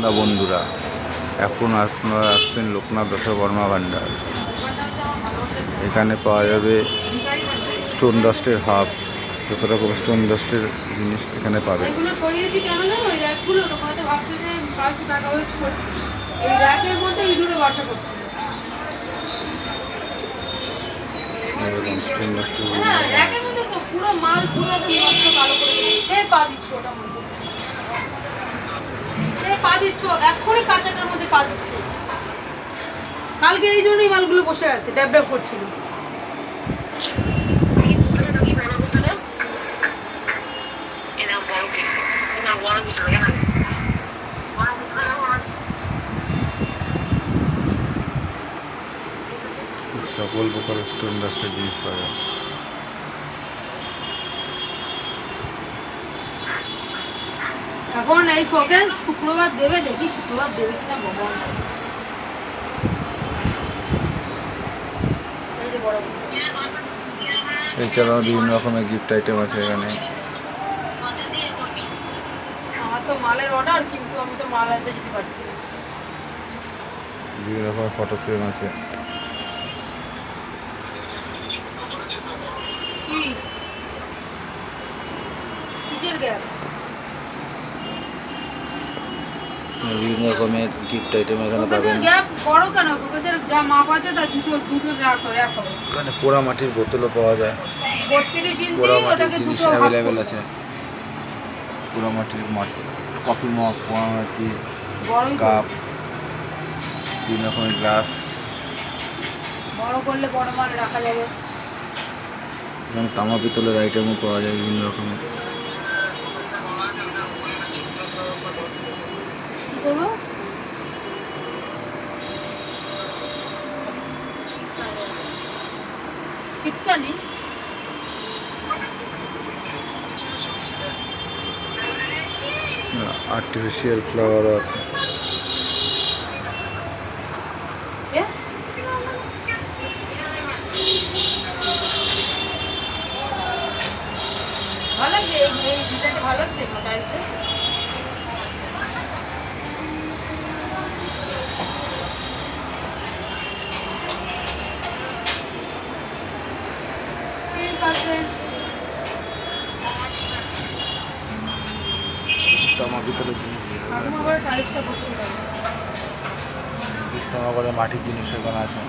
না বন্ধুরা, এখন আপনারা আসছেন লোকনাথ দশবর্মা ভান্ডার। এখানে পাওয়া যাবে স্টোন ডাস্টের হাব, যত রকম স্টোন ডাস্টের জিনিস এখানে পাবেন। এগুলো সরিয়েছি কেন জানো? ওই র্যাকগুলো তো হয়তো ভাবছে যে ফালতু টাকা ওয়েস্ট করছি। এই র্যাকের মধ্যে ইঁদুরে বাসা করছে। এরকম স্টোন ডাস্টের হ্যাঁ, র্যাকের মধ্যে তো পুরো মাল পুরো একদম নষ্ট কালো করে দিচ্ছে। সে পা দিচ্ছ ওটার মধ্যে, সে পা দিচ্ছ এক্ষুনি কাঁচাটার মধ্যে পা দিচ্ছ। কালকে এই জন্যই মালগুলো বসে আছে, ড্যাব ড্যাব করছিল। সকল প্রকার স্টোন ডাস্টের জিনিস পাওয়া যায়। এখন এই শোকেস শুক্রবার দেবে, দেখি শুক্রবার দেবে কিনা ভগবান। এই যে বড় এছাড়াও বিভিন্ন রকমের গিফট আইটেম আছে এখানে। আমার তো মালের অর্ডার, কিন্তু আমি তো মাল আনতে যেতে পারছি না। বিভিন্ন রকমের ফটো ফ্রেম আছে। কি কিসের গ্যাপ? বিভিন্ন রকমের গিফট আইটেম এখানে শোকেসের পাবেন। গ্যাপ বড় কেন? শোকেসের যা মাপ আছে তার দুটো দুটো রাখ হবে। এখানে পোড়া মাটির বোতলও পাওয়া যায়। 32 ইঞ্চি, পোড়া মাটির ওটাকে জিনিস দুটো ভাগ অ্যাভেলেবেল করবে। আছে। পোড়া মাটির কফি মগ, পোড়া মাটি বড়ই কাপ, বিভিন্ন রকমের গ্লাস। বড় করলে বড় মাল রাখা যাবে। এখানে তামা পিতলের আইটেমও পাওয়া যায় বিভিন্ন রকমের। কি করবো? ছিটকানি? আর্টিফিশিয়াল ফ্লাওয়ারও আছে। এ? ভালো লাগছে এই ডিজাইনটা, ভালো লাগছে টাইলসে। ঠিক আছে। তামা পিতলের জিনিস, এখন আবার টাইলসটা পছন্দ হবে। তামা করে মাটির জিনিস এখানে আছে।